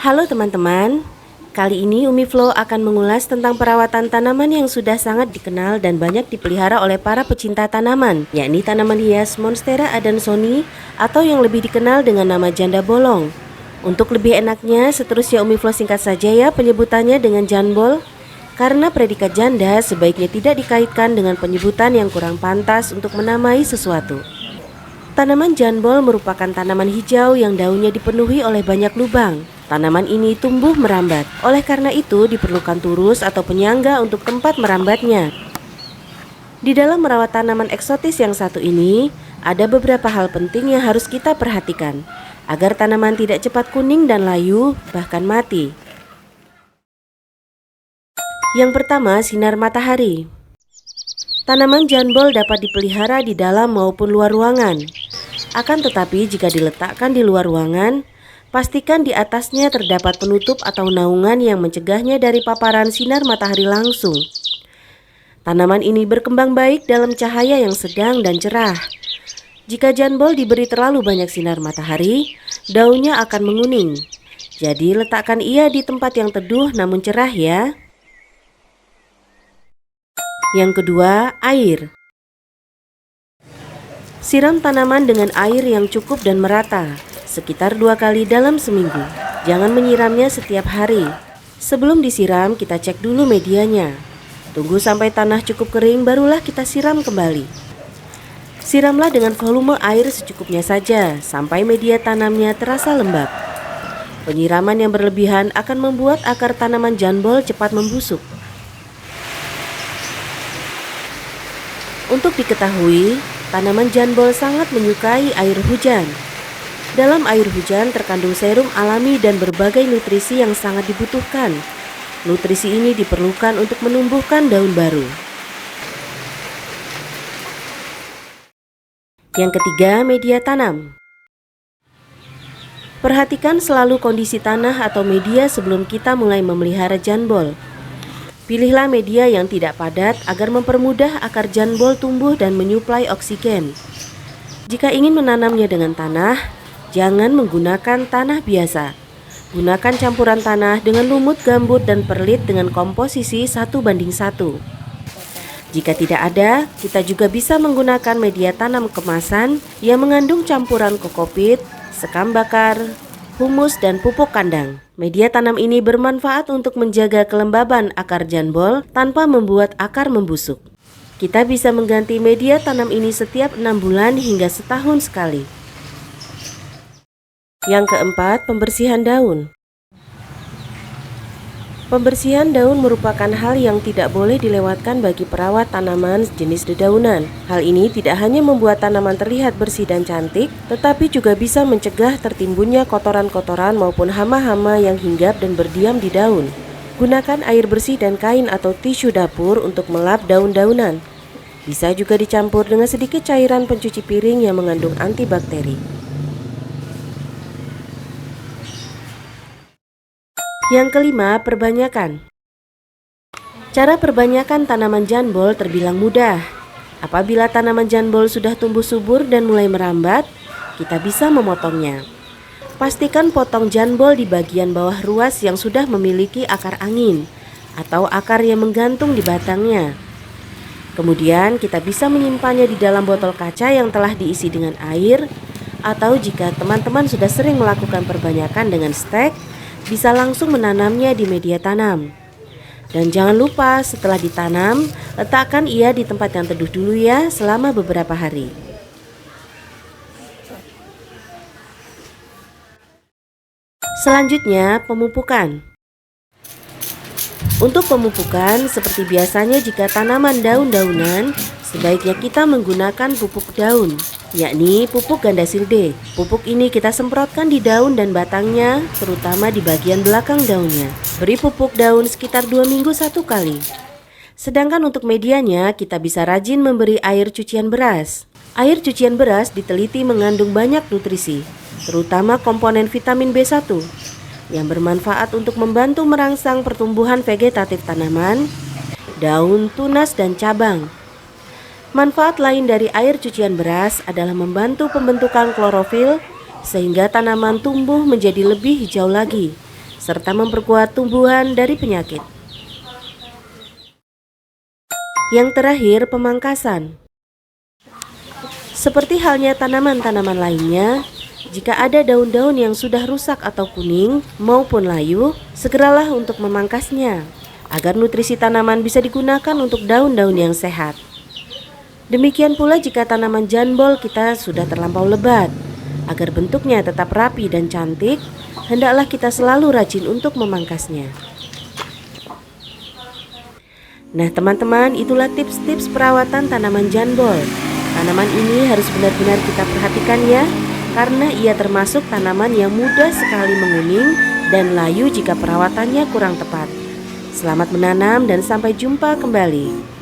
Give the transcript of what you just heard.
Halo teman-teman, kali ini Umi Flo akan mengulas tentang perawatan tanaman yang sudah sangat dikenal dan banyak dipelihara oleh para pecinta tanaman, yakni tanaman hias Monstera adansonii atau yang lebih dikenal dengan nama janda bolong. Untuk lebih enaknya, seterusnya Umi Flo singkat saja ya penyebutannya dengan janbol, karena predikat janda sebaiknya tidak dikaitkan dengan penyebutan yang kurang pantas untuk menamai sesuatu. Tanaman janbol merupakan tanaman hijau yang daunnya dipenuhi oleh banyak lubang. Tanaman ini tumbuh merambat, oleh karena itu diperlukan turus atau penyangga untuk tempat merambatnya. Di dalam merawat tanaman eksotis yang satu ini, ada beberapa hal penting yang harus kita perhatikan, agar tanaman tidak cepat kuning dan layu, bahkan mati. Yang pertama, sinar matahari. Tanaman janbol dapat dipelihara di dalam maupun luar ruangan. Akan tetapi jika diletakkan di luar ruangan, pastikan di atasnya terdapat penutup atau naungan yang mencegahnya dari paparan sinar matahari langsung. Tanaman ini berkembang baik dalam cahaya yang sedang dan cerah. Jika janbol diberi terlalu banyak sinar matahari, daunnya akan menguning. Jadi letakkan ia di tempat yang teduh namun cerah ya. Yang kedua, air. Siram tanaman dengan air yang cukup dan merata, sekitar 2 kali dalam seminggu. Jangan menyiramnya setiap hari. Sebelum disiram, kita cek dulu medianya. Tunggu sampai tanah cukup kering, barulah kita siram kembali. Siramlah dengan volume air secukupnya saja, sampai media tanamnya terasa lembab. Penyiraman yang berlebihan akan membuat akar tanaman janbol cepat membusuk. Untuk diketahui, tanaman janbol sangat menyukai air hujan. Dalam air hujan terkandung serum alami dan berbagai nutrisi yang sangat dibutuhkan. Nutrisi ini diperlukan untuk menumbuhkan daun baru. Yang ketiga, media tanam. Perhatikan selalu kondisi tanah atau media sebelum kita mulai memelihara janbol. Pilihlah media yang tidak padat agar mempermudah akar janbol tumbuh dan menyuplai oksigen. Jika ingin menanamnya dengan tanah, jangan menggunakan tanah biasa. Gunakan campuran tanah dengan lumut, gambut, dan perlit dengan komposisi 1:1. Jika tidak ada, kita juga bisa menggunakan media tanam kemasan yang mengandung campuran kokopit, sekam bakar, humus, dan pupuk kandang. Media tanam ini bermanfaat untuk menjaga kelembaban akar janbol tanpa membuat akar membusuk. Kita bisa mengganti media tanam ini setiap 6 bulan hingga setahun sekali. Yang keempat, pembersihan daun. Pembersihan daun merupakan hal yang tidak boleh dilewatkan bagi perawat tanaman jenis dedaunan. Hal ini tidak hanya membuat tanaman terlihat bersih dan cantik, tetapi juga bisa mencegah tertimbunnya kotoran-kotoran maupun hama-hama yang hinggap dan berdiam di daun. Gunakan air bersih dan kain atau tisu dapur untuk melap daun-daunan. Bisa juga dicampur dengan sedikit cairan pencuci piring yang mengandung antibakteri. Yang kelima, perbanyakan. Cara perbanyakan tanaman janbol terbilang mudah. Apabila tanaman janbol sudah tumbuh subur dan mulai merambat, kita bisa memotongnya. Pastikan potong janbol di bagian bawah ruas yang sudah memiliki akar angin atau akar yang menggantung di batangnya. Kemudian kita bisa menyimpannya di dalam botol kaca yang telah diisi dengan air, atau jika teman-teman sudah sering melakukan perbanyakan dengan stek, bisa langsung menanamnya di media tanam. Dan jangan lupa setelah ditanam, letakkan ia di tempat yang teduh dulu ya selama beberapa hari. Selanjutnya, pemupukan. Untuk pemupukan, seperti biasanya jika tanaman daun-daunan, sebaiknya kita menggunakan pupuk daun, yakni pupuk Gandasilde. Pupuk ini kita semprotkan di daun dan batangnya, terutama di bagian belakang daunnya. Beri pupuk daun sekitar 2 minggu 1 kali. Sedangkan untuk medianya, kita bisa rajin memberi air cucian beras. Air cucian beras diteliti mengandung banyak nutrisi, terutama komponen vitamin B1, yang bermanfaat untuk membantu merangsang pertumbuhan vegetatif tanaman, daun, tunas, dan cabang. Manfaat lain dari air cucian beras adalah membantu pembentukan klorofil sehingga tanaman tumbuh menjadi lebih hijau lagi. serta memperkuat tumbuhan dari penyakit. Yang terakhir, pemangkasan. Seperti halnya tanaman-tanaman lainnya, jika ada daun-daun yang sudah rusak atau kuning maupun layu, segeralah untuk memangkasnya, agar nutrisi tanaman bisa digunakan untuk daun-daun yang sehat. Demikian pula jika tanaman janbol kita sudah terlampau lebat, agar bentuknya tetap rapi dan cantik, hendaklah kita selalu rajin untuk memangkasnya. Nah teman-teman, itulah tips-tips perawatan tanaman janbol. Tanaman ini harus benar-benar kita perhatikan ya, karena ia termasuk tanaman yang mudah sekali menguning dan layu jika perawatannya kurang tepat. Selamat menanam dan sampai jumpa kembali.